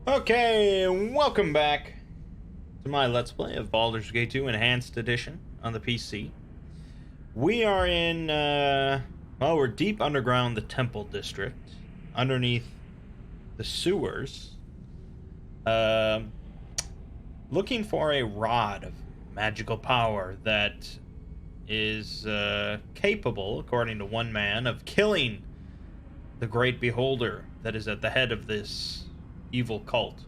Okay, welcome back to my Let's Play of Baldur's Gate 2 Enhanced Edition on the PC. We are in, well, we're deep underground the Temple District, underneath the sewers, looking for a rod of magical power that is, capable, according to one man, of killing the great beholder that is at the head of this evil cult.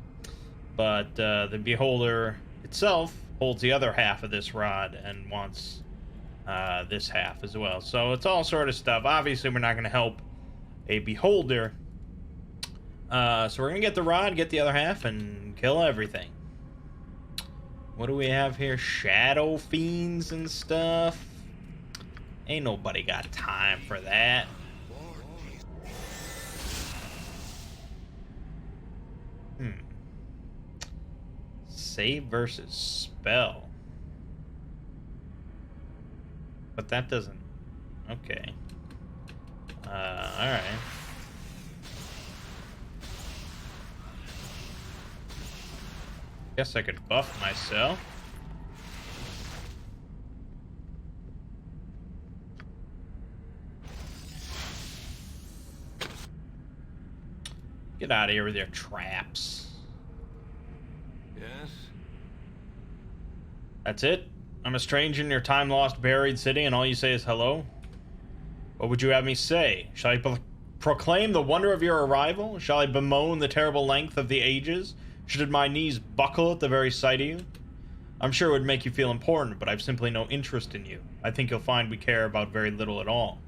But the beholder itself holds the other half of this rod and wants this half as well. So it's all sort of stuff. Obviously, we're not going to help a beholder. So we're going to get the rod, get the other half, and kill everything. What do we have here? Shadow fiends and stuff. Ain't nobody got time for that. Save versus spell. But that doesn't... Okay. Alright. Guess I could buff myself. Get out of here with your traps. Yes? That's it? I'm a stranger in your time-lost buried city and all you say is hello? What would you have me say? Shall I proclaim the wonder of your arrival? Shall I bemoan the terrible length of the ages? Should my knees buckle at the very sight of you? I'm sure it would make you feel important, but I've simply no interest in you. I think you'll find we care about very little at all.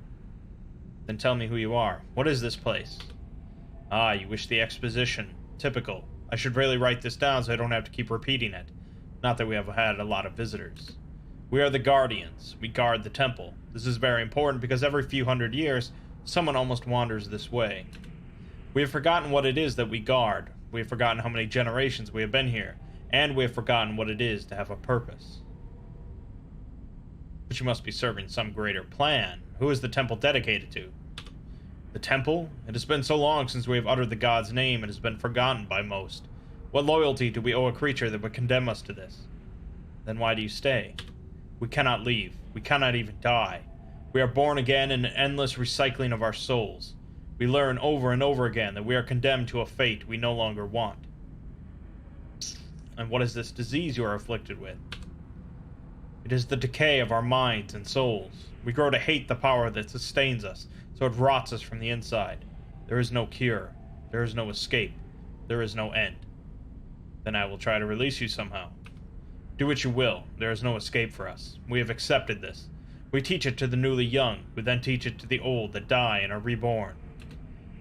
Then tell me who you are. What is this place? Ah, you wish the exposition. Typical. I should really write this down so I don't have to keep repeating it. Not that we have had a lot of visitors. We are the Guardians. We guard the temple. This is very important because every few hundred years, someone almost wanders this way. We have forgotten what it is that we guard. We have forgotten how many generations we have been here. And we have forgotten what it is to have a purpose. But you must be serving some greater plan. Who is the temple dedicated to? The temple? It has been so long since we have uttered the god's name, it has been forgotten by most. What loyalty do we owe a creature that would condemn us to this? Then why do you stay? We cannot leave. We cannot even die. We are born again in an endless recycling of our souls. We learn over and over again that we are condemned to a fate we no longer want. And what is this disease you are afflicted with? It is the decay of our minds and souls. We grow to hate the power that sustains us, so it rots us from the inside. There is no cure. There is no escape. There is no end. Then I will try to release you somehow. Do what you will. There is no escape for us. We have accepted this. We teach it to the newly young, who then teach it to the old that die and are reborn.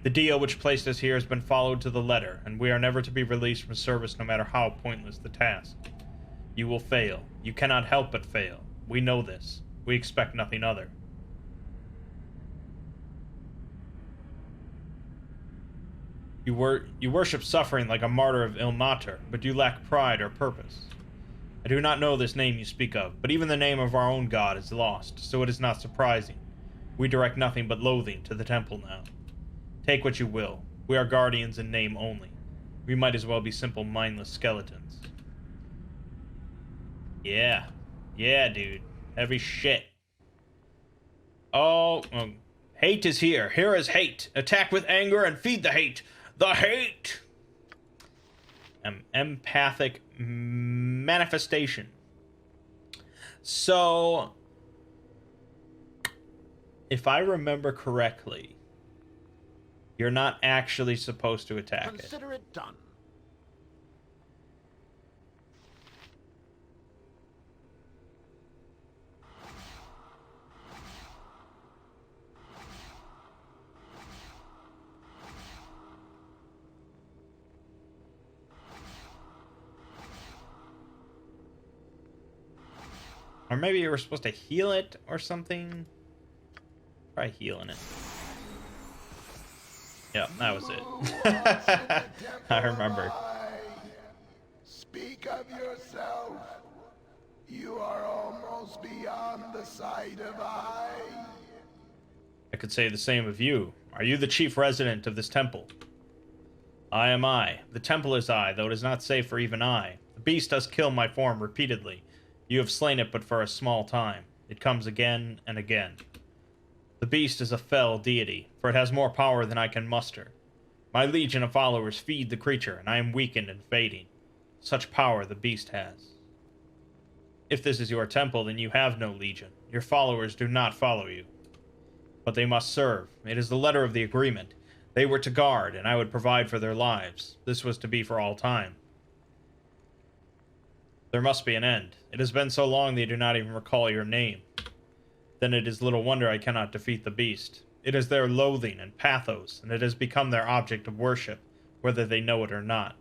The deal which placed us here has been followed to the letter, and we are never to be released from service no matter how pointless the task. You will fail. You cannot help but fail. We know this. We expect nothing other. You worship suffering like a martyr of Ilmater, but you lack pride or purpose. I do not know this name you speak of, but even the name of our own god is lost, so it is not surprising. We direct nothing but loathing to the temple now. Take what you will. We are guardians in name only. We might as well be simple mindless skeletons. Yeah. Yeah, dude. Heavy shit. Oh, hate is here. Here is hate. Attack with anger and feed the hate. The hate! Empathic manifestation. So, if I remember correctly, you're not actually supposed to attack it. Consider it done. Or maybe you were supposed to heal it or something. Try healing it. Yep, that was it. I remember. Speak of yourself. You are almost beyond the sight of eye. I could say the same of you. Are you the chief resident of this temple? I am I. The temple is I, though it is not safe for even I. The beast does kill my form repeatedly. You have slain it but for a small time. It comes again and again. The beast is a fell deity, for it has more power than I can muster. My legion of followers feed the creature, and I am weakened and fading. Such power the beast has. If this is your temple, then you have no legion. Your followers do not follow you. But they must serve. It is the letter of the agreement. They were to guard, and I would provide for their lives. This was to be for all time. There must be an end. It has been so long they do not even recall your name. Then it is little wonder I cannot defeat the beast. It is their loathing and pathos, and it has become their object of worship, whether they know it or not.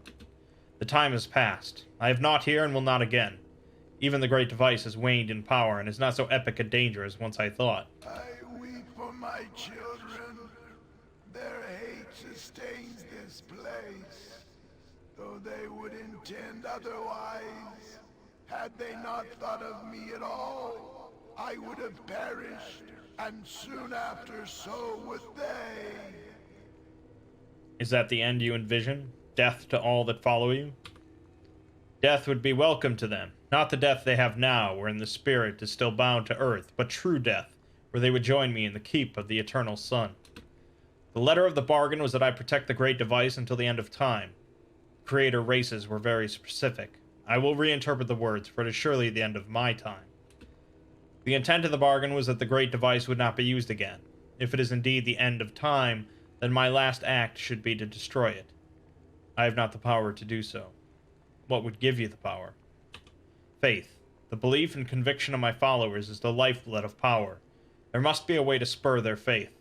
The time has passed. I have not here and will not again. Even the great device has waned in power and is not so epic a danger as once I thought. I weep for my children. Their hate sustains this place, though they would intend otherwise. Had they not thought of me at all, I would have perished, and soon after so would they. Is that the end you envision? Death to all that follow you? Death would be welcome to them. Not the death they have now, wherein the spirit is still bound to earth, but true death, where they would join me in the keep of the eternal sun. The letter of the bargain was that I protect the great device until the end of time. Creator races were very specific. I will reinterpret the words, for it is surely the end of my time. The intent of the bargain was that the great device would not be used again. If it is indeed the end of time, then my last act should be to destroy it. I have not the power to do so. What would give you the power? Faith. The belief and conviction of my followers is the lifeblood of power. There must be a way to spur their faith.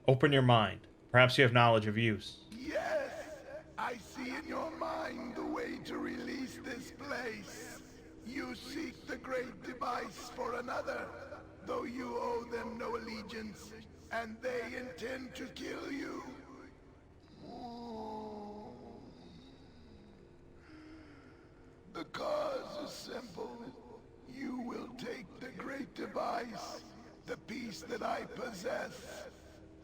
Open your mind. Perhaps you have knowledge of use. Yes, I see in your mind the way to release this place. You seek the great device for another, though you owe them no allegiance, and they intend to kill you. The cause is simple. You will take the great device, the piece that I possess,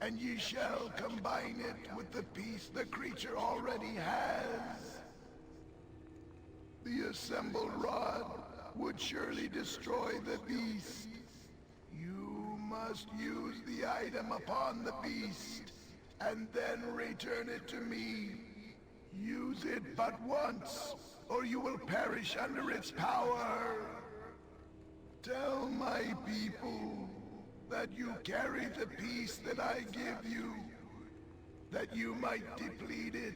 and ye shall combine it with the piece the creature already has. The assembled rod would surely destroy the beast. You must use the item upon the beast, and then return it to me. Use it but once, or you will perish under its power. Tell my people that you carry the piece that I give you, that you might deplete it,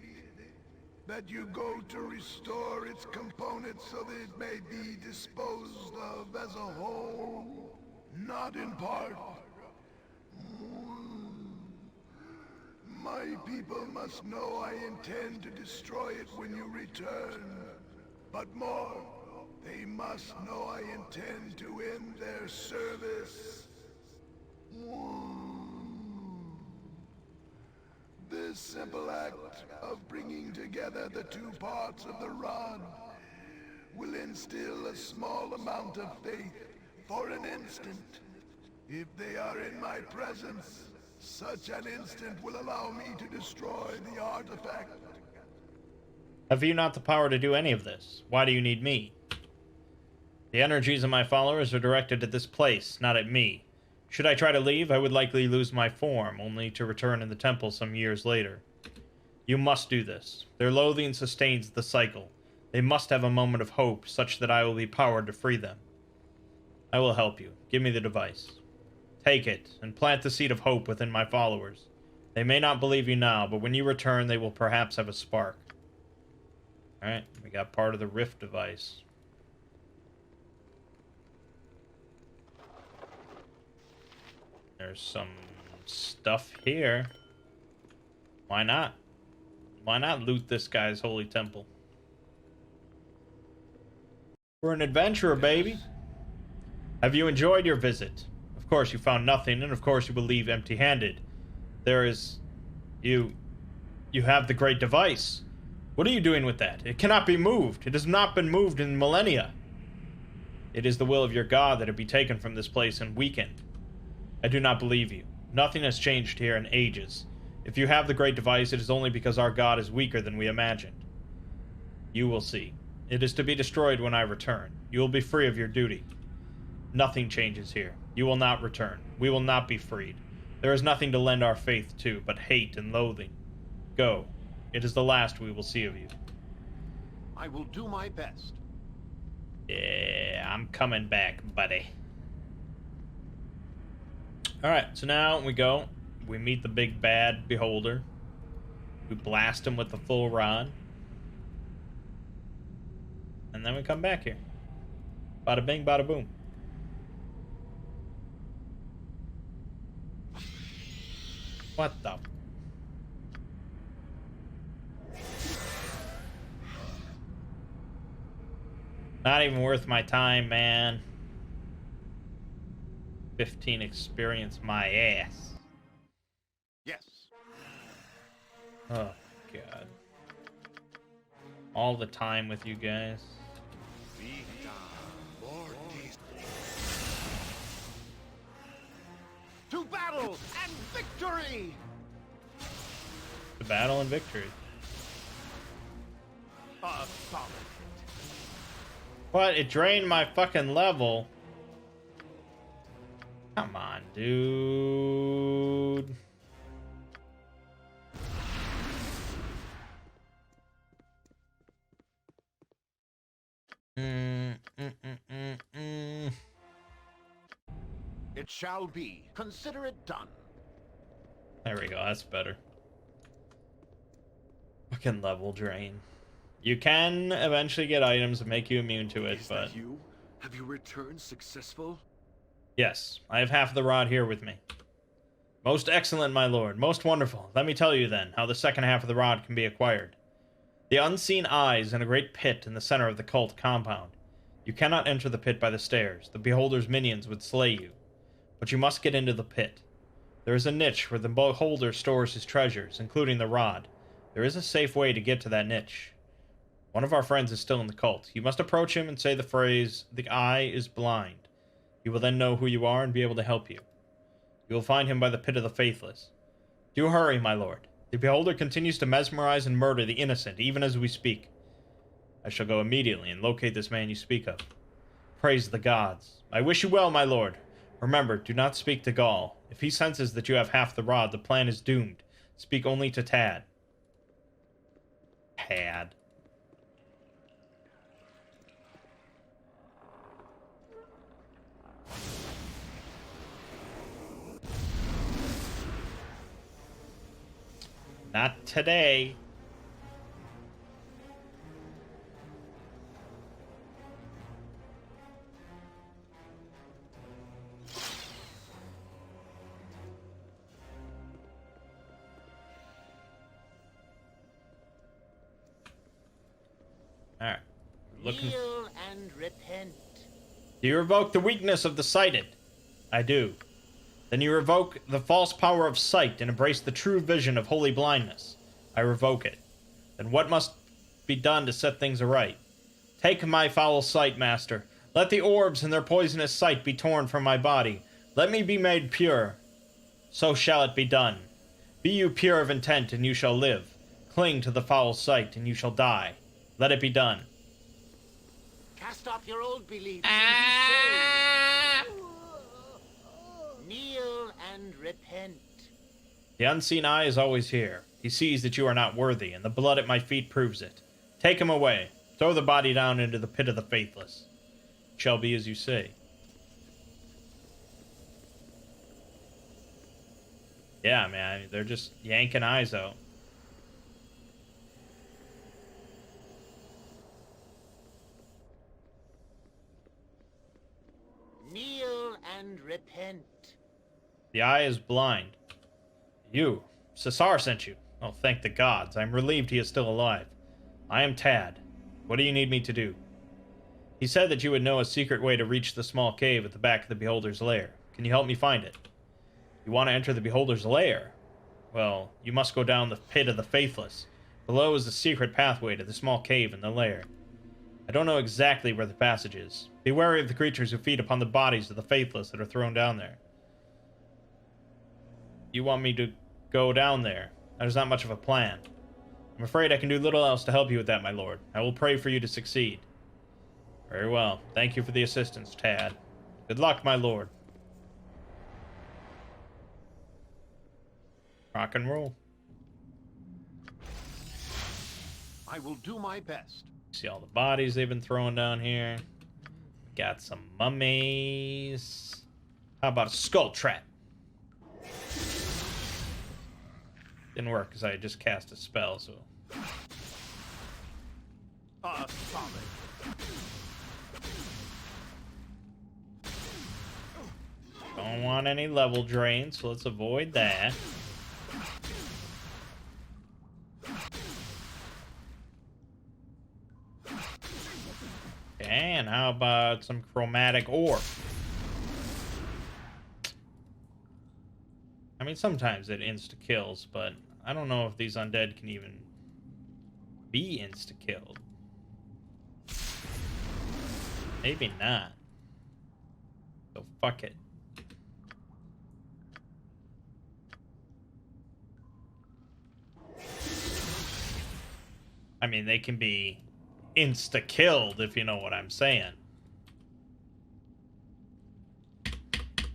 that you go to restore its components so that it may be disposed of as a whole, not in part. My people must know I intend to destroy it when you return. But more, they must know I intend to end their service. This simple act of bringing together the two parts of the rod will instill a small amount of faith for an instant. If they are in my presence, such an instant will allow me to destroy the artifact. Have you not the power to do any of this? Why do you need me? The energies of my followers are directed at this place, not at me. Should I try to leave, I would likely lose my form, only to return in the temple some years later. You must do this. Their loathing sustains the cycle. They must have a moment of hope, such that I will be powered to free them. I will help you. Give me the device. Take it, and plant the seed of hope within my followers. They may not believe you now, but when you return, they will perhaps have a spark. Alright, we got part of the rift device. There's some stuff here. Why not? Why not loot this guy's holy temple? We're an adventurer, baby. Have you enjoyed your visit? Of course you found nothing, and of course you will leave empty-handed. There is... You have the great device. What are you doing with that? It cannot be moved. It has not been moved in millennia. It is the will of your god that it be taken from this place and weakened. I do not believe you. Nothing has changed here in ages. If you have the great device, it is only because our god is weaker than we imagined. You will see. It is to be destroyed when I return. You will be free of your duty. Nothing changes here. You will not return. We will not be freed. There is nothing to lend our faith to but hate and loathing. Go. It is the last we will see of you. I will do my best. Yeah, I'm coming back, buddy. Alright, so now we go. We meet the big bad beholder. We blast him with the full rod. And then we come back here. Bada bing, bada boom. What the? Not even worth my time, man. 15 experience my ass. Yes. Oh, God. All the time with you guys. To battle and victory! The battle and victory. Solid. What? It drained my fucking level. Come on, dude. It shall be. Consider it done. There we go. That's better. Fucking level drain. You can eventually get items that make you immune to it, Is but that you? Have you returned successful? yes, I have half the rod here with me. Most excellent, my lord. Most wonderful. Let me tell you then how the second half of the rod can be acquired. The unseen eye is in a great pit in the center of the cult compound. You cannot enter the pit by the stairs. The beholder's minions would slay you. But you must get into the pit. There is a niche where the beholder stores his treasures, including the rod. There is a safe way to get to that niche. One of our friends is still in the cult. You must approach him and say the phrase, "The eye is blind." He will then know who you are and be able to help you. You will find him by the pit of the faithless. Do hurry, my lord. The beholder continues to mesmerize and murder the innocent, even as we speak. I shall go immediately and locate this man you speak of. Praise the gods. I wish you well, my lord. Remember, do not speak to Gaul. If he senses that you have half the rod, the plan is doomed. Speak only to Tad. Tad. Not today. Alright. Looking. Kneel and repent. Do you revoke the weakness of the sighted? I do. Then you revoke the false power of sight and embrace the true vision of holy blindness. I revoke it. Then what must be done to set things aright? Take my foul sight, master. Let the orbs and their poisonous sight be torn from my body. Let me be made pure. So shall it be done. Be you pure of intent, and you shall live. Cling to the foul sight, and you shall die. Let it be done. Cast off your old beliefs and be saved. Kneel and repent. The unseen eye is always here. He sees that you are not worthy, and the blood at my feet proves it. Take him away. Throw the body down into the pit of the faithless. It shall be as you say. Yeah, man, they're just yanking eyes out. Kneel and repent. The eye is blind. You. Cesar sent you. Oh, thank the gods. I'm relieved he is still alive. I am Tad. What do you need me to do? He said that you would know a secret way to reach the small cave at the back of the Beholder's lair. Can you help me find it? You want to enter the Beholder's lair? Well, you must go down the pit of the faithless. Below is the secret pathway to the small cave in the lair. I don't know exactly where the passage is. Be wary of the creatures who feed upon the bodies of the faithless that are thrown down there. You want me to go down there? That is not much of a plan. I'm afraid I can do little else to help you with that, my lord. I will pray for you to succeed. Very well. Thank you for the assistance, Tad. Good luck, my lord. Rock and roll. I will do my best. See all the bodies they've been throwing down here. Got some mummies. How about a skull trap? Didn't work because I just cast a spell, so. Solid. Don't want any level drain, so let's avoid that. And how about some chromatic ore? I mean, sometimes it insta-kills, but I don't know if these undead can even be insta-killed. Maybe not. So fuck it. I mean, they can be insta-killed, if you know what I'm saying.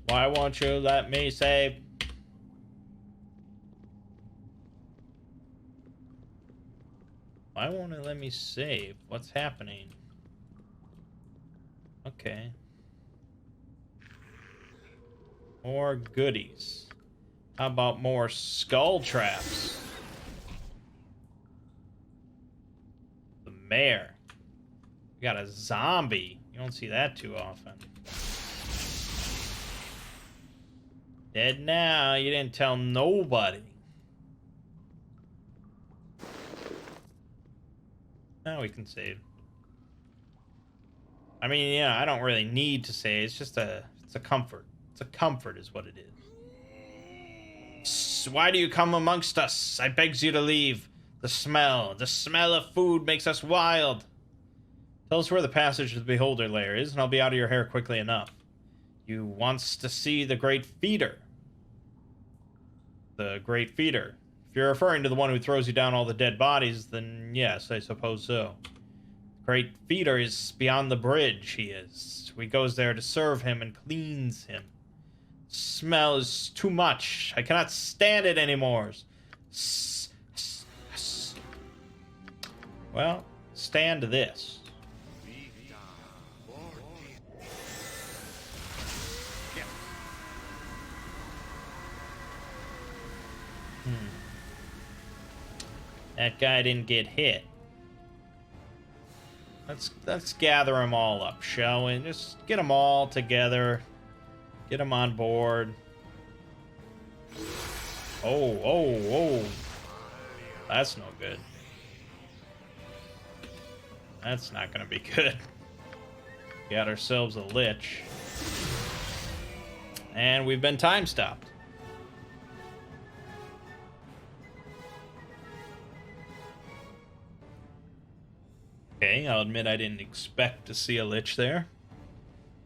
Why won't you let me save? Why won't it let me save? What's happening? Okay. More goodies. How about more skull traps? The mayor. We got a zombie. You don't see that too often. Dead now. You didn't tell nobody. Now we can save. I mean, yeah, I don't really need to save. It's just it's a comfort. It's a comfort is what it is. Why do you come amongst us? I begs you to leave. The smell of food makes us wild. Tell us where the passage to the Beholder Lair is, and I'll be out of your hair quickly enough. You wants to see the Great Feeder. The Great Feeder. If you're referring to the one who throws you down all the dead bodies, then yes, I suppose so. Great Feeder is beyond the bridge, he is. We goes there to serve him and cleans him. Smell is too much. I cannot stand it anymore. Well, stand this. That guy didn't get hit. Let's gather them all up, shall we? Just get them all together. Get them on board. Oh. That's no good. That's not gonna be good. Got ourselves a Lich. And we've been time stopped. Okay, I'll admit I didn't expect to see a Lich there.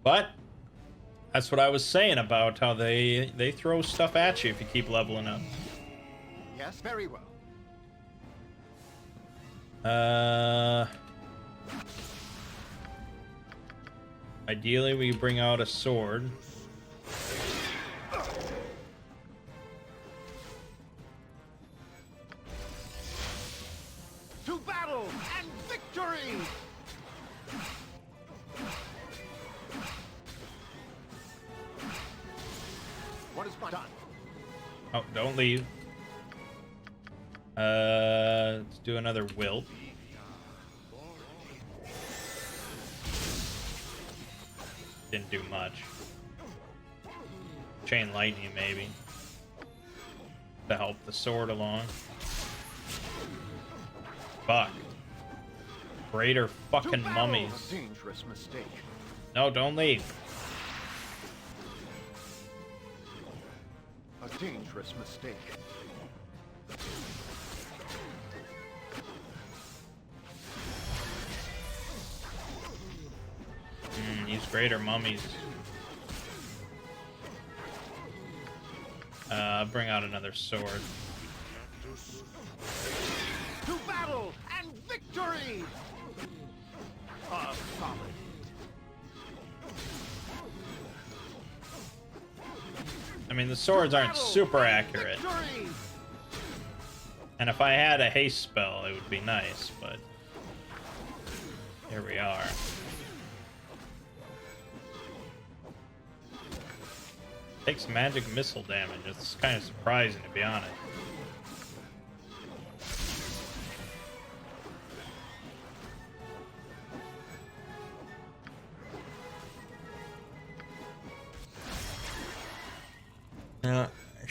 But that's what I was saying about how they throw stuff at you if you keep leveling up. Yes, very well. Ideally we bring out a sword. To battle and victory! What is done? Oh, don't leave. Let's do another wilt. Didn't do much. Chain lightning, maybe. To help the sword along. Fuck. Greater fucking mummies. A dangerous mistake. No, don't leave. A dangerous mistake. These greater mummies. Bring out another sword. victory! Solid. I mean, the swords aren't super accurate. Victory! And if I had a haste spell, it would be nice, but here we are. Takes magic missile damage. It's kind of surprising, to be honest.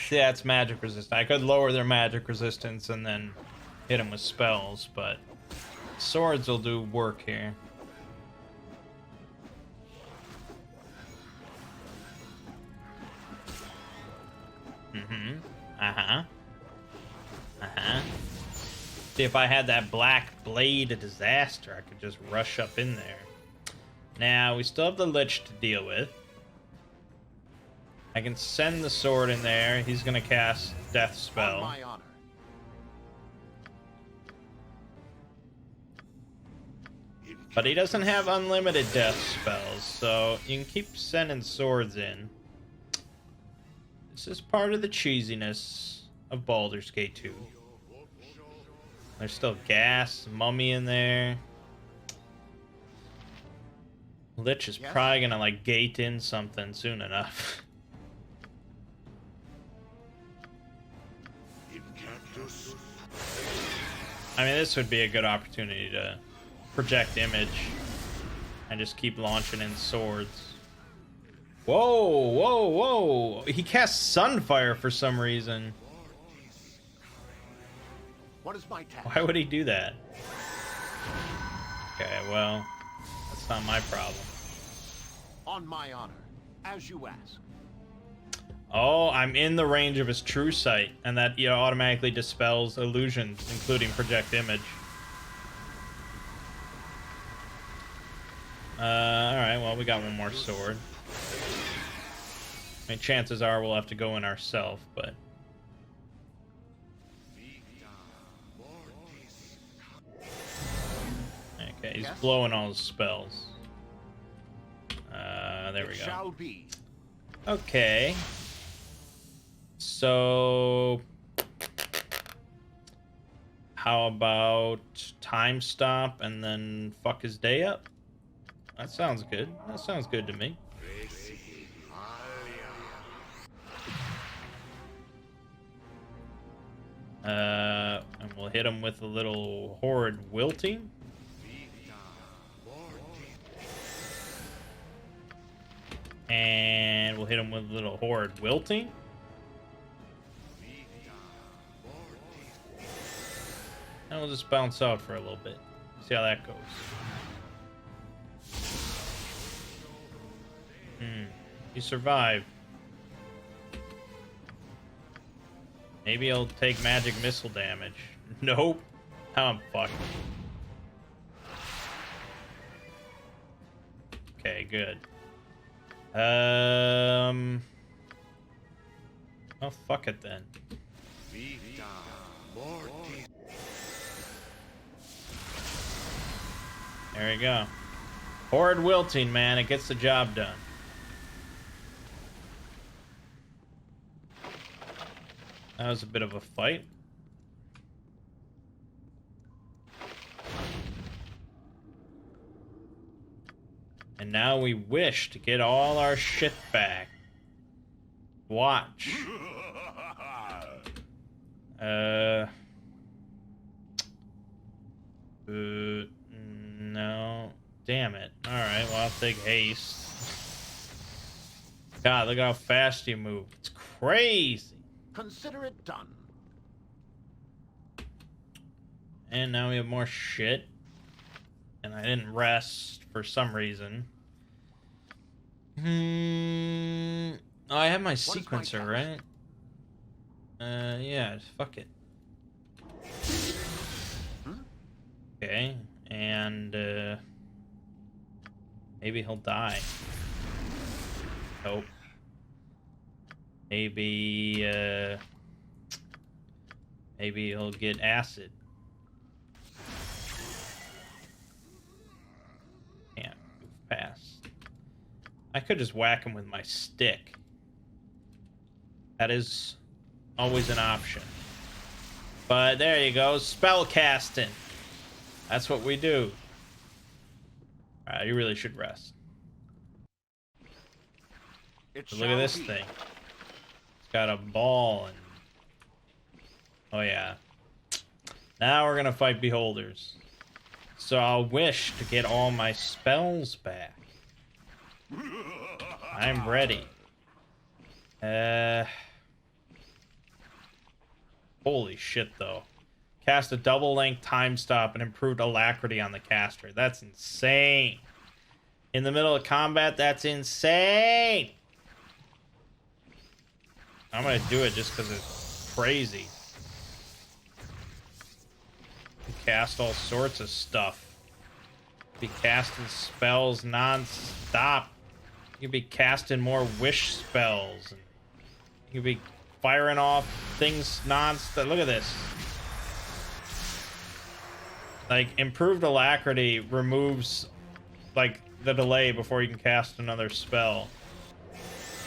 See, that's magic resistance. I could lower their magic resistance and then hit them with spells, but swords will do work here. See, if I had that black blade of disaster, I could just rush up in there. Now, we still have the Lich to deal with. I can send the sword in there. He's gonna cast Death On Spell. my honor. But he doesn't have unlimited death spells, so you can keep sending swords in. This is part of the cheesiness of Baldur's Gate 2. There's still gas, mummy in there. Lich is probably gonna like gate in something soon enough. I mean, this would be a good opportunity to project image and just keep launching in swords. Whoa, whoa, whoa! He casts Sunfire for some reason. What is my task? Why would he do that? Okay, well, that's not my problem. On my honor, as you ask. Oh, I'm in the range of his true sight, and that automatically dispels illusions, including project image. Alright, well, we got one more sword. I mean, chances are we'll have to go in ourselves, but... Okay, he's blowing all his spells. There we go. Shall be. Okay. So... how about time stop and then fuck his day up? That sounds good. That sounds good to me. And we'll hit him with a little horrid wilting. And we'll hit him with a little horrid wilting. And we'll just bounce out for a little bit. See how that goes. He survived. Maybe he'll take magic missile damage. Nope. I'm fucked. Okay, good. Oh, fuck it then. There we go. Horrid wilting, man. It gets the job done. That was a bit of a fight. And now we wish to get all our shit back. Watch. No. Damn it. Alright, well, I'll take haste. God, look how fast you move. It's crazy. Consider it done. And now we have more shit. And I didn't rest for some reason. Oh, I have my sequencer, right? Yeah, fuck it. Okay, and maybe he'll die. Nope. Maybe maybe he'll get acid. Pass. I could just whack him with my stick. That is always an option. But there you go, spell casting. That's what we do. Alright, you really should rest. Look at this thing. It's got a ball and... Oh yeah. Now we're gonna fight beholders. So I'll wish to get all my spells back. I'm ready. Holy shit, though. Cast a double-length time stop and improved alacrity on the caster. That's insane. In the middle of combat, that's insane. I'm gonna do it just because it's crazy. You cast all sorts of stuff. Be casting spells non-stop. You could be casting more wish spells. And you could be firing off things non-stop. Look at this. Like, improved alacrity removes, like, the delay before you can cast another spell.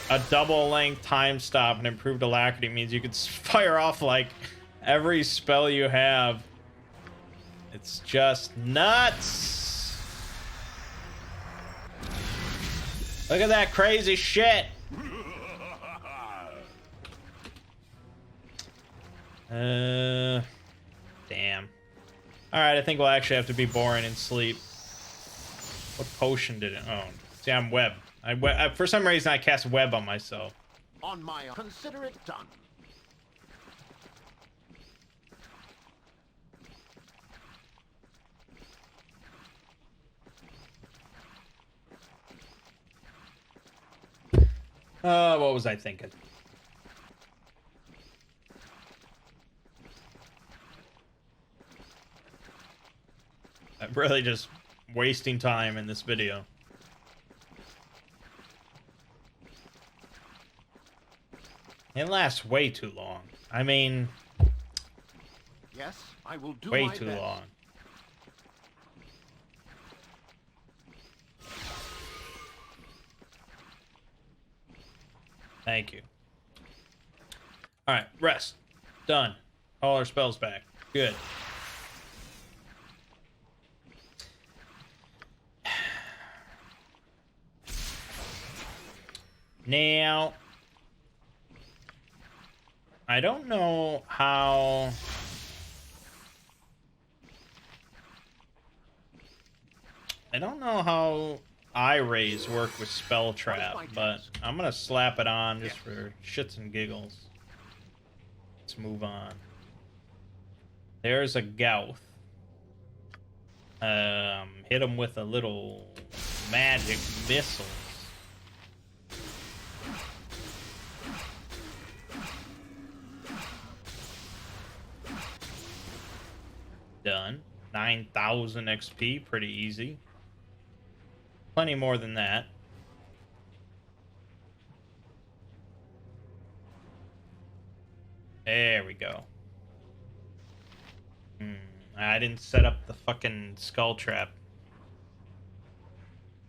A double-length time stop and improved alacrity means you could fire off, like, every spell you have. It's just nuts. Look at that crazy shit. Damn. Alright, I think we'll actually have to be boring and sleep. What potion did it own? See, I'm web. For some reason, I cast web on myself. On my own. Consider it done. What was I thinking? I'm really just wasting time in this video. It lasts way too long. I mean... Yes, I will do way my too best. long. Thank you. Alright, rest. Done. All our spells back. Good. Now, I don't know how... eye rays work with spell trap, but I'm gonna slap it on just for shits and giggles. Let's move on. There's a Gouth. Hit him with a little magic missile. Done. 9,000 XP, pretty easy. Plenty more than that. There we go. I didn't set up the fucking skull trap.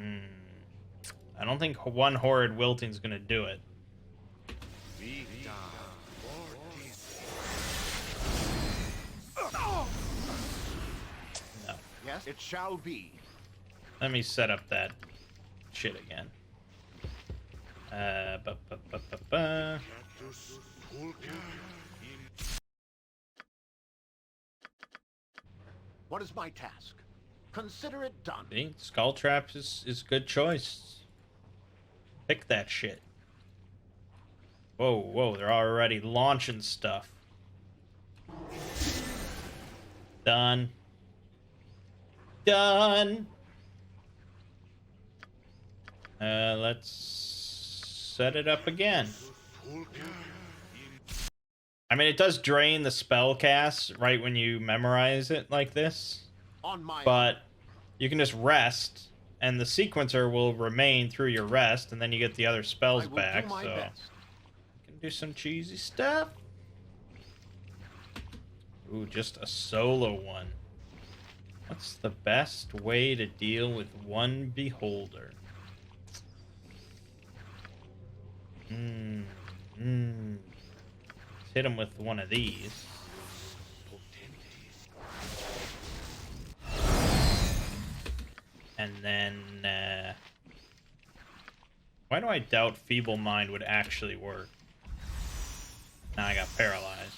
I don't think one horrid wilting's gonna do it. No. Yes, it shall be. Let me set up that shit again. What is my task? Consider it done. See, skull trap is a good choice. Pick that shit. Whoa, whoa, they're already launching stuff. Done. Done. Let's set it up again. I mean, it does drain the spell cast right when you memorize it like this. On my But you can just rest, and the sequencer will remain through your rest, and then you get the other spells back. So you can do some cheesy stuff. Ooh, just a solo one. What's the best way to deal with one beholder? Let's hit him with one of these. And then, why do I doubt Feeble Mind would actually work? Now I got paralyzed.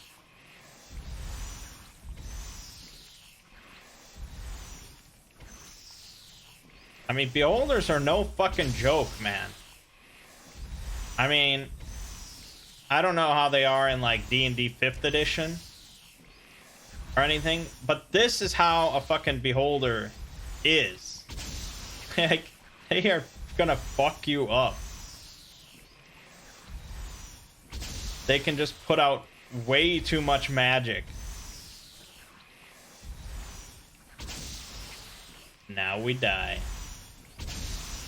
I mean, beholders are no fucking joke, man. I mean, I don't know how they are in like D&D 5th edition or anything, but this is how a fucking beholder is. Like, they are gonna fuck you up. They can just put out way too much magic. Now we die.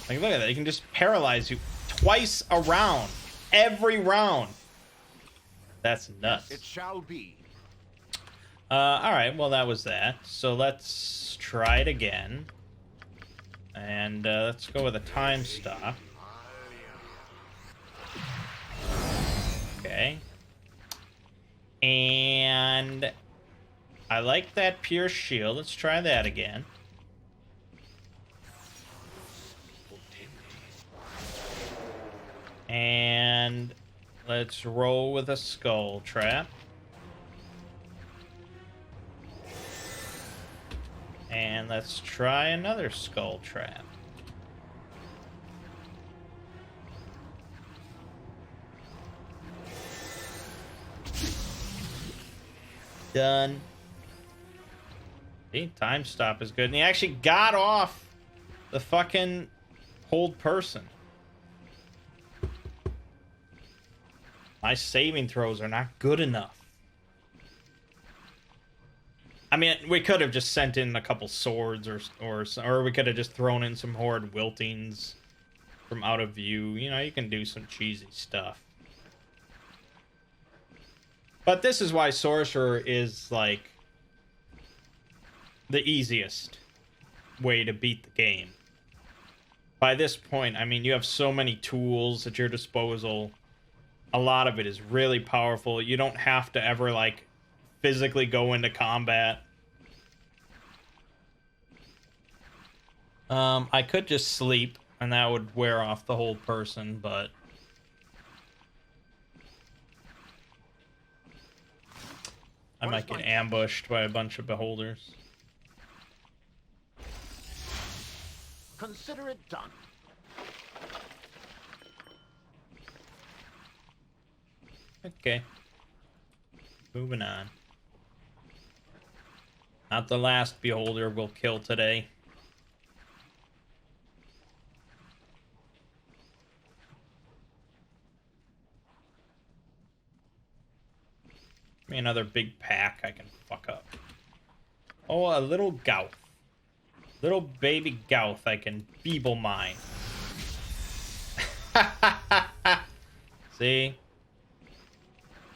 Like, look at that. They can just paralyze you twice a round. Every round. That's nuts. It shall be. Alright, well, that was that. So let's try it again. And let's go with a time stop. Okay. And I like that pure shield. Let's try that again. And let's roll with a skull trap. And let's try another skull trap. Done. See, time stop is good. And he actually got off the fucking hold person. My saving throws are not good enough. I mean, we could have just sent in a couple swords, or we could have just thrown in some horde wiltings from out of view. You know, you can do some cheesy stuff. But this is why Sorcerer is, like, the easiest way to beat the game. By this point, I mean, you have so many tools at your disposal. A lot of it is really powerful. You don't have to ever, like, physically go into combat. I could just sleep, and that would wear off the whole person, but I might get ambushed by a bunch of beholders. Consider it done. Okay. Moving on. Not the last beholder we'll kill today. Give me another big pack I can fuck up. Oh, a little Gouth. Little baby Gouth I can feeble mind. See?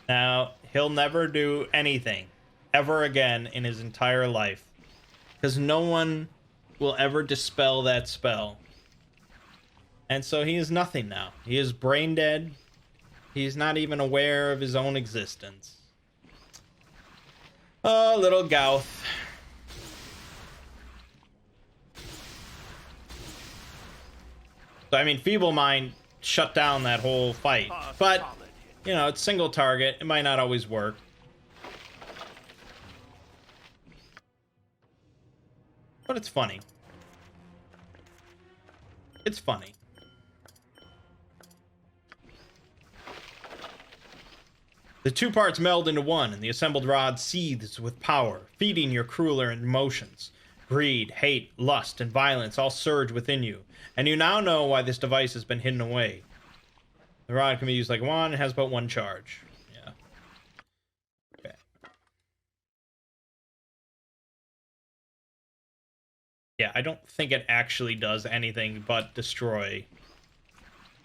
Now, he'll never do anything ever again in his entire life. Because no one will ever dispel that spell. And so he is nothing now. He is brain dead. He's not even aware of his own existence. Oh, little Gouth. So, I mean, Feeble Mind shut down that whole fight. But, you know, it's single target. It might not always work. But it's funny. It's funny. The two parts meld into one, and the assembled rod seethes with power, feeding your crueler emotions. Greed, hate, lust, and violence all surge within you, and you now know why this device has been hidden away. The rod can be used like a wand and has but one charge. Yeah. Okay. Yeah, I don't think it actually does anything but destroy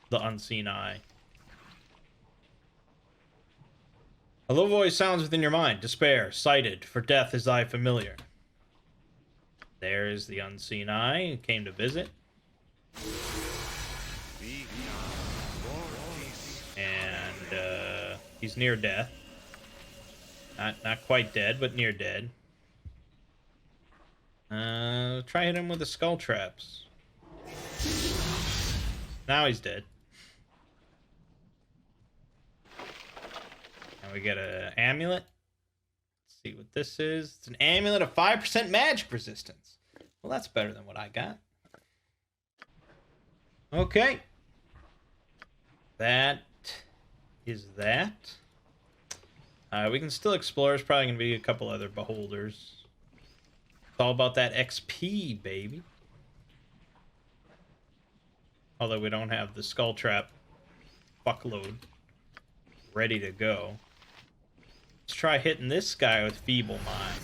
the unseen eye. A low voice sounds within your mind. Despair, sighted, for death is thy familiar. There's the unseen eye who came to visit. And he's near death. Not quite dead, but near dead. Try hit him with the skull traps. Now he's dead. And we get an amulet. Let's see what this is. It's an amulet of 5% magic resistance. Well, that's better than what I got. Okay. That is that. We can still explore. There's probably going to be a couple other beholders. It's all about that XP, baby. Although we don't have the skull trap fuckload ready to go. Let's try hitting this guy with Feeble Mind.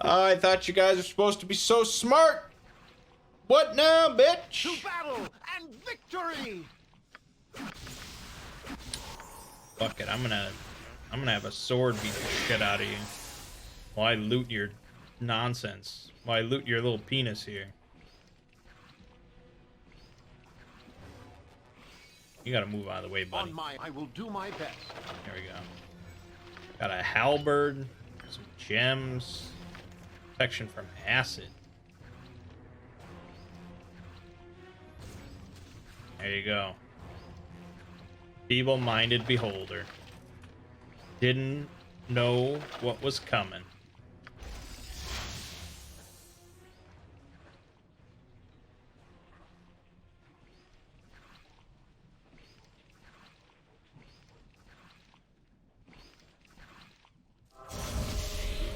I thought you guys were supposed to be so smart. What now, bitch? To battle and victory! Fuck it, I'm gonna have a sword beat the shit out of you. While I loot your nonsense. While I loot your little penis here. You gotta move out of the way, buddy. I will do my best. There we go. Got a halberd, some gems, protection from acid. There you go. Feeble-minded beholder. Didn't know what was coming.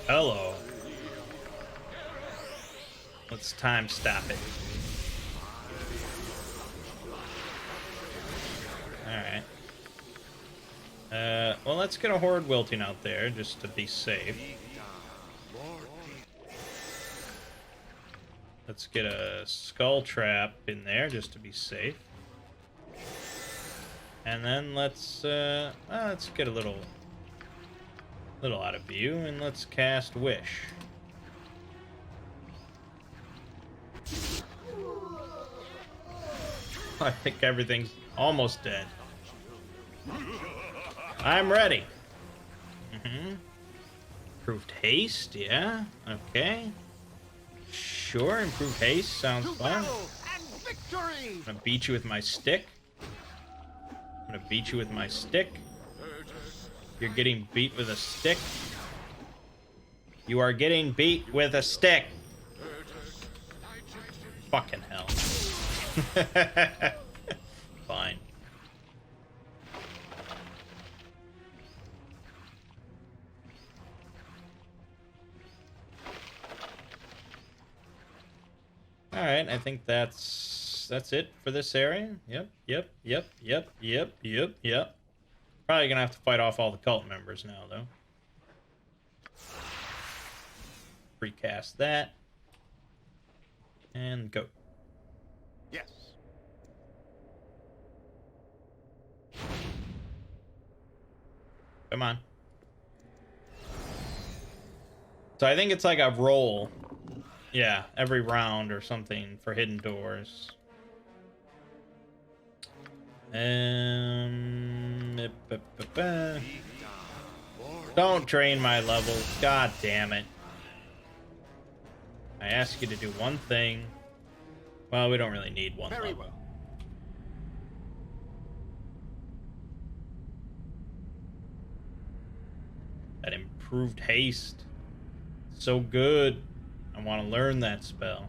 Hello. Let's time stop it. Alright. Well, let's get a horde wilting out there just to be safe. Let's get a skull trap in there just to be safe. And then let's get a little out of view and let's cast Wish. I think everything's almost dead. I'm ready. Improved haste, yeah. Okay. Sure, improved haste sounds fun. I'm gonna beat you with my stick. You're getting beat with a stick. You are getting beat with a stick. Fucking hell. Fine. Alright, I think that's it for this area. Yep. Probably gonna have to fight off all the cult members now, though. Recast that. And go. Yes. Come on. So I think it's like a roll. Yeah, every round or something for hidden doors. Don't drain my levels. God damn it. I ask you to do one thing. Well, we don't really need one Very level. well. That improved haste. So good. I want to learn that spell.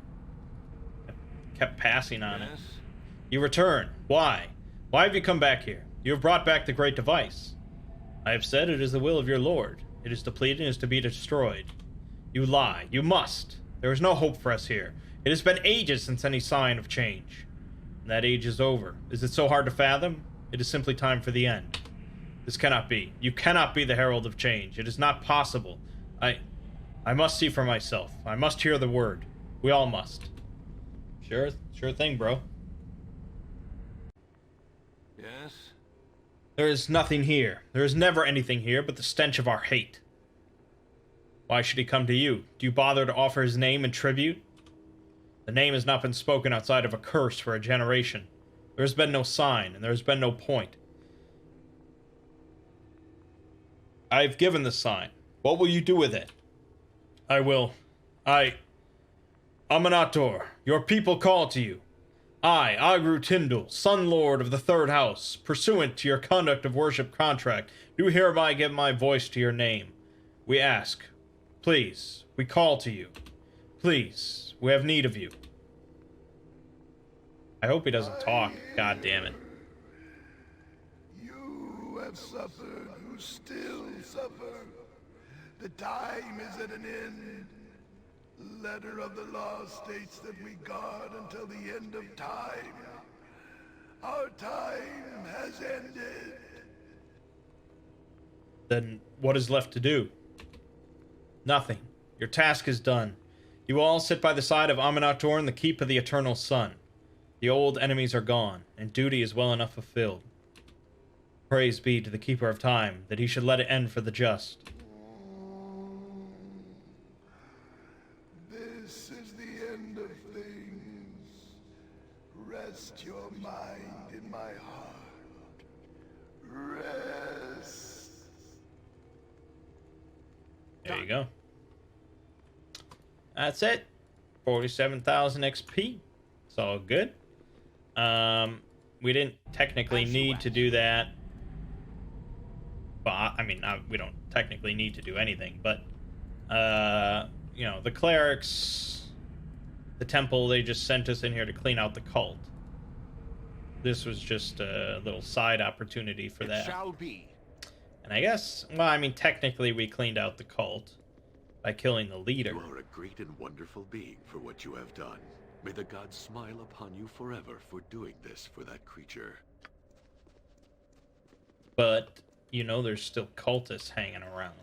I kept passing on it. You return. Why? Why have you come back here? You have brought back the great device. I have said it is the will of your lord. It is depleted and is to be destroyed. You lie. You must. There is no hope for us here. It has been ages since any sign of change. And that age is over. Is it so hard to fathom? It is simply time for the end. This cannot be. You cannot be the herald of change. It is not possible. I must see for myself. I must hear the word. We all must. Sure thing, bro. Yes? There is nothing here. There is never anything here but the stench of our hate. Why should he come to you? Do you bother to offer his name in tribute? The name has not been spoken outside of a curse for a generation. There has been no sign, and there has been no point. I have given the sign. What will you do with it? Amon Outdoor, your people call to you. I, Agru Tyndall, Sun Lord of the Third House, pursuant to your conduct of worship contract, do hereby give my voice to your name. We ask, please, we call to you. Please, we have need of you. I hope he doesn't talk. God damn it. You have suffered, who still suffer. The time is at an end. The letter of the law states that we guard until the end of time. Our time has ended. Then what is left to do? Nothing. Your task is done. You all sit by the side of Amon Outdoor in the Keep of the Eternal Sun. The old enemies are gone, and duty is well enough fulfilled. Praise be to the Keeper of Time, that he should let it end for the just. This is the end of things. Rest your mind in my heart. Rest. There you go. That's it. 47,000 XP. It's all good. We didn't technically need to do that. But, I mean, we don't technically need to do anything, but, you know, the clerics, the temple, they just sent us in here to clean out the cult. This was just a little side opportunity for that. Shall be. And I guess, well, I mean, technically we cleaned out the cult by killing the leader. You are a great and wonderful being for what you have done. May the gods smile upon you forever for doing this for that creature. But, you know, there's still cultists hanging around.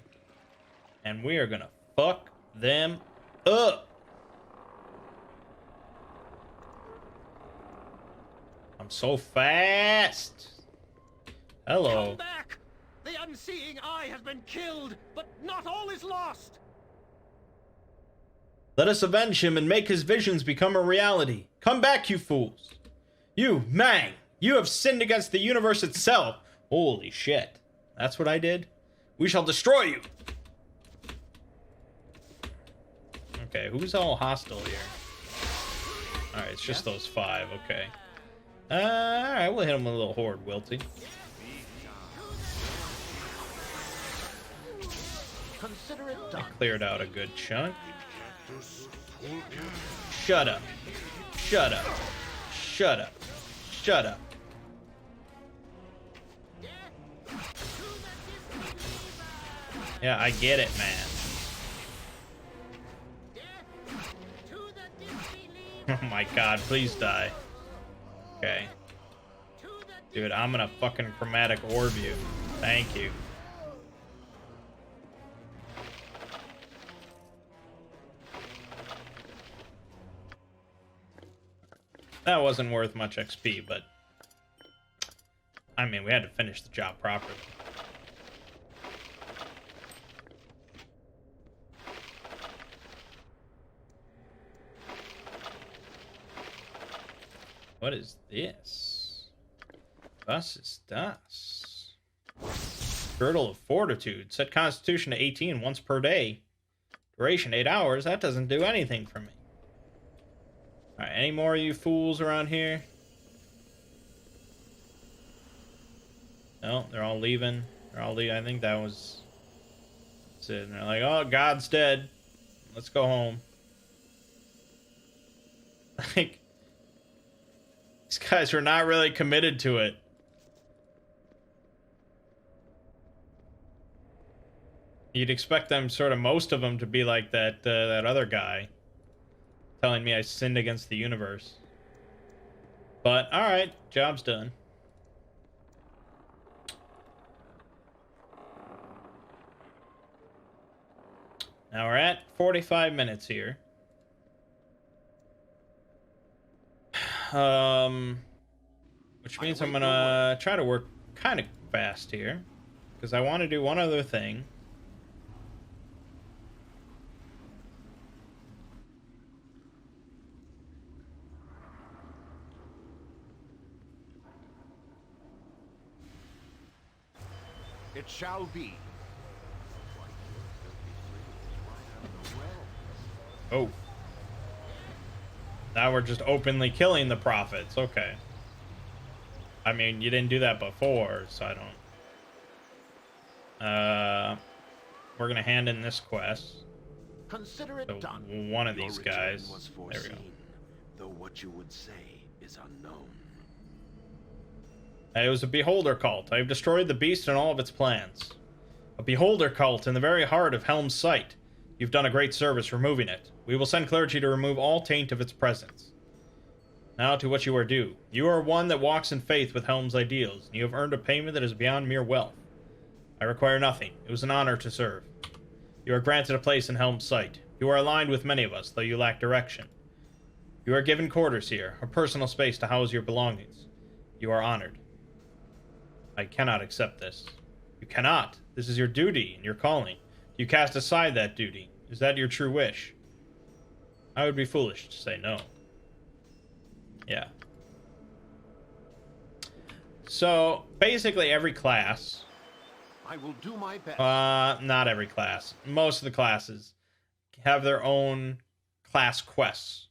And we are gonna fuck them up. I'm so fast. Hello. Come back! The unseeing eye has been killed, but not all is lost! Let us avenge him and make his visions become a reality. Come back, you fools. You, Mangg, you have sinned against the universe itself. Holy shit. That's what I did? We shall destroy you. Okay, who's all hostile here? Alright, it's just those 5, okay. Alright, we'll hit him with a little horde, Wilty. Consider it done. Cleared out a good chunk. Shut up. Shut up. Shut up. Shut up. Yeah, I get it, man. Oh my god, please die. Okay. Dude, I'm gonna fucking chromatic orb you. Thank you. That wasn't worth much XP, but I mean, we had to finish the job properly. What is this? Was ist das? Girdle of Fortitude. Set Constitution to 18 once per day. Duration 8 hours. That doesn't do anything for me. Alright, any more of you fools around here? No, they're all leaving. They're all leaving. I think that was... That's it. And they're like, oh, God's dead. Let's go home. Like... These guys are not really committed to it. You'd expect them, sort of most of them, to be like that that other guy. Telling me I sinned against the universe. But, alright, job's done. Now we're at 45 minutes here. Which means I'm gonna try to work kind of fast here, because I want to do one other thing. It shall be. Oh. Now we're just openly killing the prophets. Okay. I mean, you didn't do that before, so I don't... We're gonna hand in this quest. Consider it So done. one of Your these return guys. was There we go. foreseen, though what you would say is unknown. It was a beholder cult. I have destroyed the beast and all of its plans. A beholder cult in the very heart of Helm's Sight. You've done a great service removing it. We will send clergy to remove all taint of its presence. Now to what you are due. You are one that walks in faith with Helm's ideals, and you have earned a payment that is beyond mere wealth. I require nothing. It was an honor to serve. You are granted a place in Helm's Sight. You are aligned with many of us, though you lack direction. You are given quarters here, a personal space to house your belongings. You are honored. I cannot accept this. You cannot. This is your duty and your calling. You cast aside that duty. Is that your true wish? I would be foolish to say no. Yeah. So, basically every class... I will do my best. Not every class. Most of the classes have their own class quests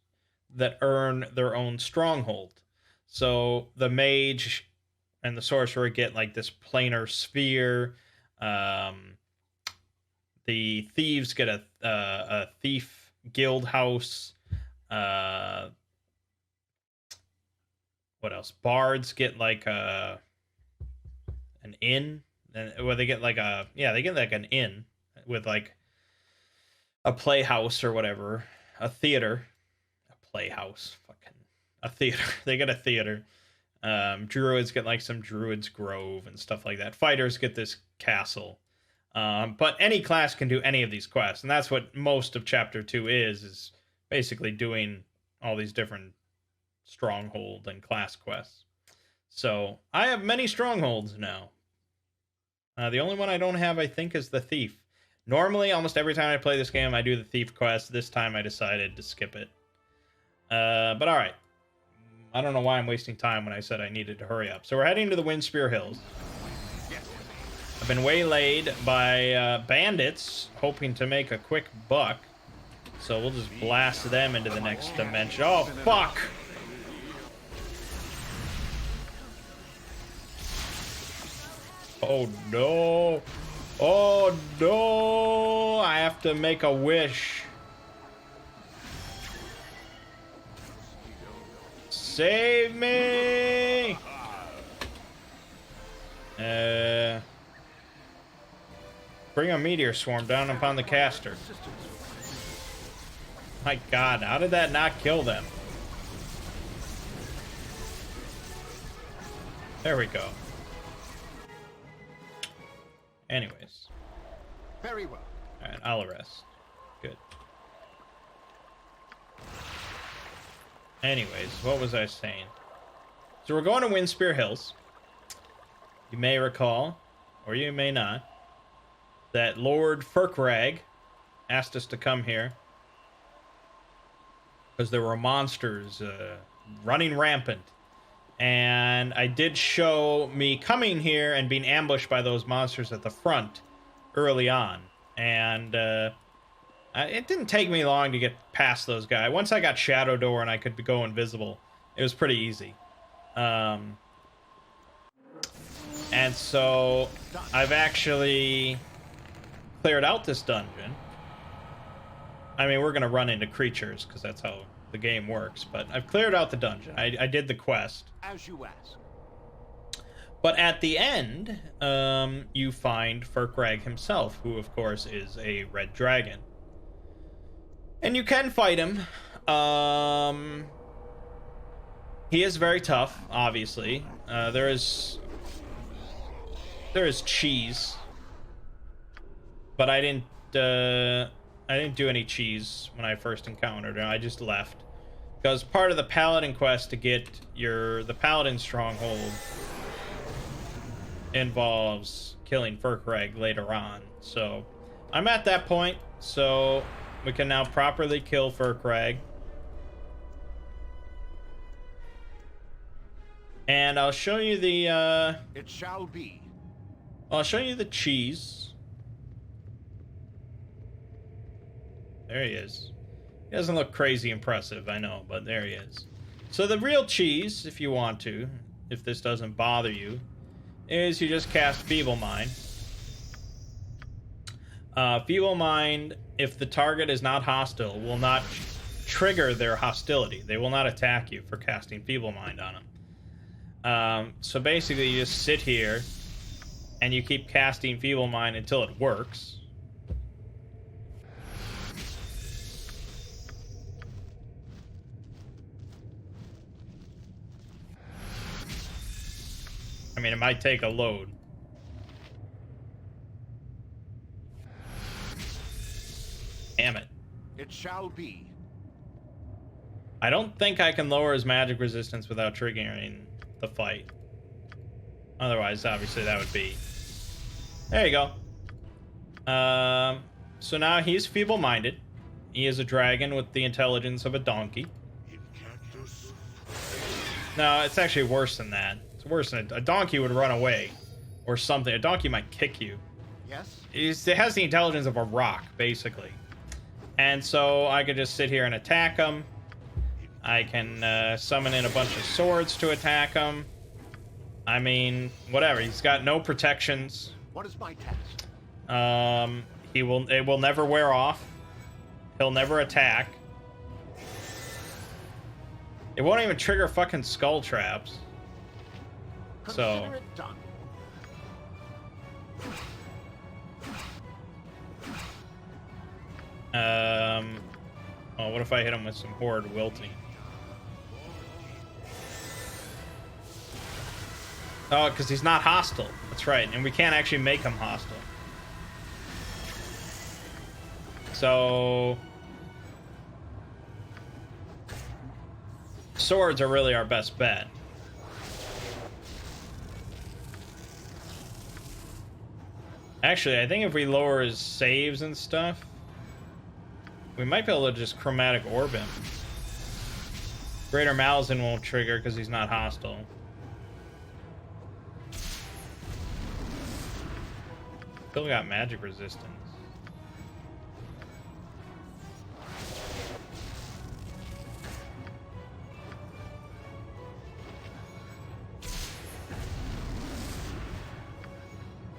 that earn their own stronghold. So, the mage and the sorcerer get like this planar sphere. The thieves get a thief guild house. What else? Bards get like an inn. Well, they get like an inn with like a playhouse or whatever, a theater, a playhouse, a theater. They get a theater. Druids get like some druids grove and stuff like that. Fighters get this castle. But any class can do any of these quests, and that's what most of chapter 2 is basically doing all these different stronghold and class quests. So I have many strongholds now. The only one I don't have, I think, is the thief. Normally, almost every time I play this game, I do the thief quest. This time I decided to skip it. But alright. I don't know why I'm wasting time when I said I needed to hurry up. So we're heading to the Winspear Hills. I've been waylaid by bandits, hoping to make a quick buck. So we'll just blast them into the next dimension. Oh, fuck! Oh, no. Oh, no. I have to make a wish. Save me! Bring a meteor swarm down upon the caster. My God, how did that not kill them? There we go. Anyways. Very well. Alright, I'll arrest. Good. Anyways, what was I saying? So we're going to Winspear Hills. You may recall, or you may not, that Lord Furkrag asked us to come here because there were monsters running rampant. And I did show me coming here and being ambushed by those monsters at the front early on. And it didn't take me long to get past those guys. Once I got Shadow Door and I could go invisible, it was pretty easy. And so I've actually cleared out this dungeon. I mean, we're going to run into creatures because that's how the game works, but I've cleared out the dungeon. I did the quest. As you ask. But at the end, you find Furkrag himself, who of course is a red dragon. And you can fight him. He is very tough, obviously. There is cheese. But I didn't do any cheese when I first encountered him. I just left. Because part of the Paladin quest to get the Paladin stronghold involves killing Furkrag later on. So I'm at that point, so we can now properly kill Furkrag. And I'll show you the It shall be. I'll show you the cheese. There he is. He doesn't look crazy impressive, I know, but there he is. So the real cheese, if you want to, if this doesn't bother you, is you just cast Feeble Mind. Feeble Mind, if the target is not hostile, will not trigger their hostility. They will not attack you for casting Feeble Mind on them. So basically, you just sit here, and you keep casting Feeble Mind until it works. I mean, it might take a load. Damn it. It shall be. I don't think I can lower his magic resistance without triggering the fight. Otherwise, obviously, that would be... There you go. So now he's feeble-minded. He is a dragon with the intelligence of a donkey. No, it's actually worse than that. It's worse than a donkey would run away. Or something. A donkey might kick you. Yes? It has the intelligence of a rock, basically. And so I could just sit here and attack him. I can summon in a bunch of swords to attack him. I mean, whatever. He's got no protections. What is my task? It will never wear off. He'll never attack. It won't even trigger fucking skull traps. Consider it done. Oh, what if I hit him with some Horde Wilting? Oh, because he's not hostile. That's right, and we can't actually make him hostile. So... swords are really our best bet. Actually, I think if we lower his saves and stuff, we might be able to just chromatic orb him. Greater Malazan won't trigger because he's not hostile. Still got magic resistance.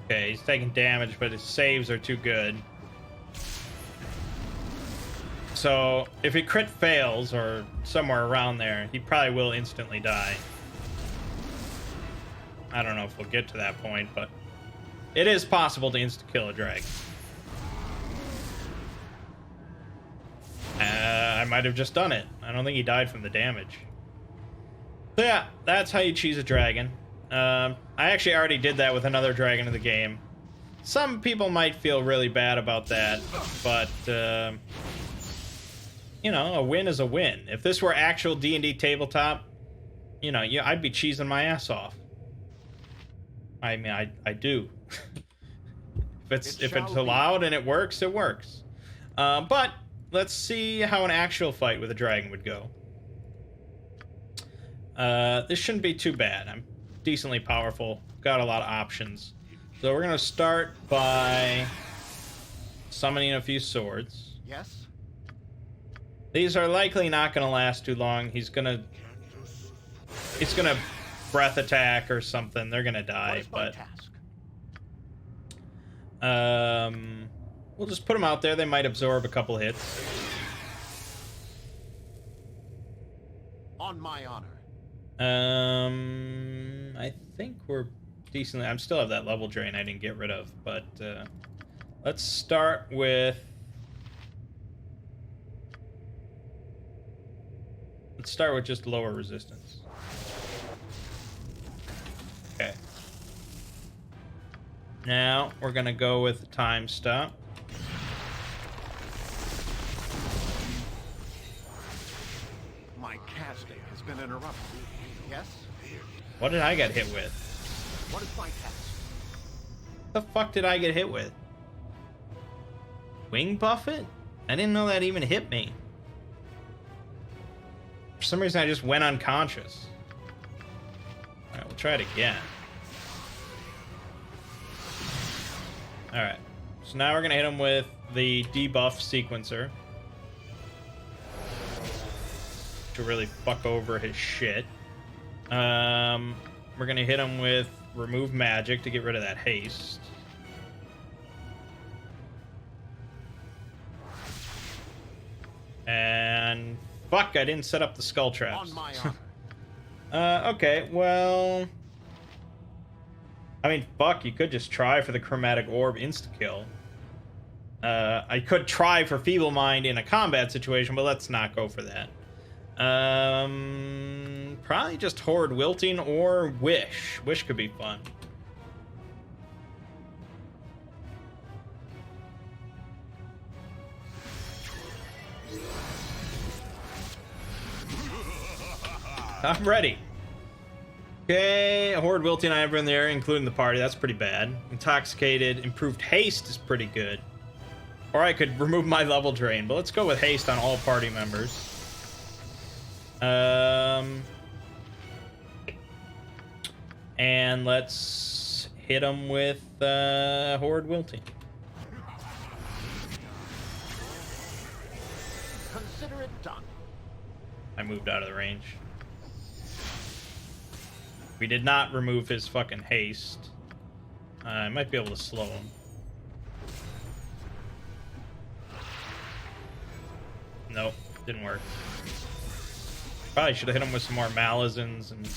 Okay, he's taking damage, but his saves are too good. So, if he crit fails, or somewhere around there, he probably will instantly die. I don't know if we'll get to that point, but it is possible to insta-kill a dragon. I might have just done it. I don't think he died from the damage. So yeah, that's how you cheese a dragon. I actually already did that with another dragon in the game. Some people might feel really bad about that, but, you know, a win is a win. If this were actual D&D tabletop, you know, yeah, I'd be cheesing my ass off. I mean, I do. if it's allowed and it works, it works. But let's see how an actual fight with a dragon would go. This shouldn't be too bad. I'm decently powerful. Got a lot of options. So we're gonna start by summoning a few swords. Yes? These are likely not gonna last too long. He's gonna breath attack or something. They're gonna die, but we'll just put them out there. They might absorb a couple hits. On my honor. I think we're decently... I still have that level drain I didn't get rid of, but let's start with... Let's start with just lower resistance. Okay. Now, we're gonna go with the time stop. My casting has been interrupted. Yes? What did I get hit with? What is my task? What the fuck did I get hit with? Wing buffet? I didn't know that even hit me. For some reason, I just went unconscious. Alright, we'll try it again. Alright. So now we're going to hit him with the debuff sequencer. To really fuck over his shit. We're going to hit him with remove magic to get rid of that haste. And fuck, I didn't set up the skull traps. On my honor. Okay, well, I mean, fuck, you could just try for the chromatic orb insta-kill. I could try for Feeble Mind in a combat situation, but let's not go for that. Probably just Horde Wilting or Wish. Wish could be fun. I'm ready. Okay, Horde Wilting I have in the area, including the party. That's pretty bad. Intoxicated. Improved haste is pretty good. Or I could remove my level drain, but let's go with haste on all party members. And let's hit them with Horde Wilting. Consider it done. I moved out of the range. We did not remove his fucking haste. I might be able to slow him. Nope, didn't work. Probably should have hit him with some more Malazans and...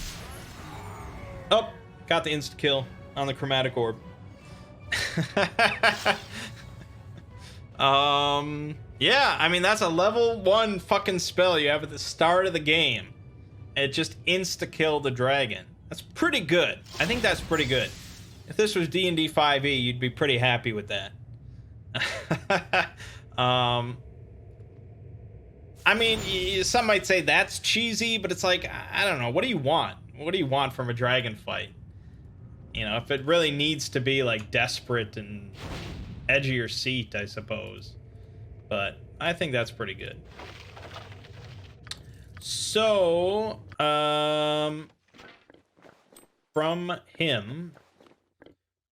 Oh, got the insta-kill on the chromatic orb. Yeah, I mean, that's a level 1 fucking spell you have at the start of the game. It just insta-killed the dragon. That's pretty good. I think that's pretty good. If this was D&D 5e, you'd be pretty happy with that. I mean, some might say that's cheesy, but it's like, I don't know. What do you want? What do you want from a dragon fight? You know, if it really needs to be, like, desperate and edge of your seat, I suppose. But I think that's pretty good. So, from him,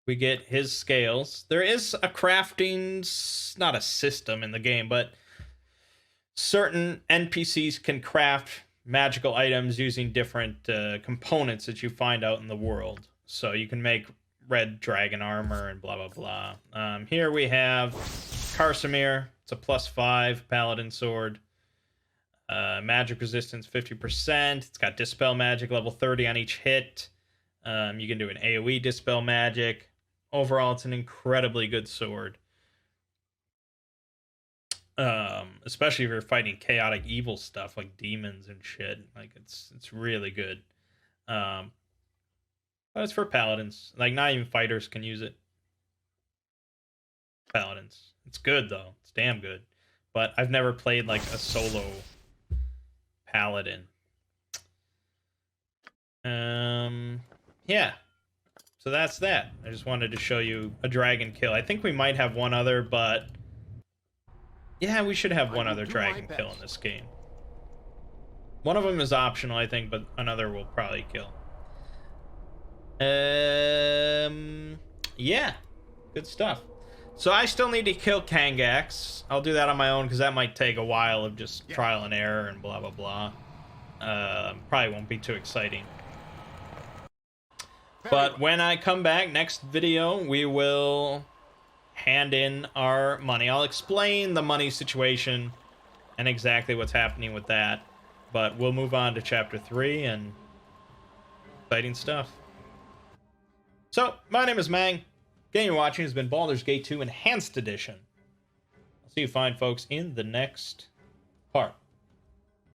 we get his scales. There is a crafting, not a system in the game, but certain NPCs can craft magical items using different components that you find out in the world. So you can make red dragon armor and blah, blah, blah. Here we have Karsamir. It's a +5 paladin sword. Magic resistance 50%. It's got dispel magic level 30 on each hit. You can do an AoE dispel magic. Overall, it's an incredibly good sword. Especially if you're fighting chaotic evil stuff like demons and shit. Like, it's really good. But it's for paladins. Like, not even fighters can use it. Paladins. It's good, though. It's damn good. But I've never played, like, a solo paladin. Yeah. So that's that. I just wanted to show you a dragon kill. I think we might have one other, but... yeah, we should have one other dragon kill in this game. One of them is optional, I think, but another will probably kill. Yeah. Good stuff. So I still need to kill Kangax. I'll do that on my own, because that might take a while of just trial and error and blah, blah, blah. Probably won't be too exciting. But when I come back next video, we will hand in our money. I'll explain the money situation and exactly what's happening with that. But we'll move on to Chapter 3 and exciting stuff. So, my name is Mangg. Game you're watching has been Baldur's Gate 2 Enhanced Edition. I'll see you fine folks in the next part.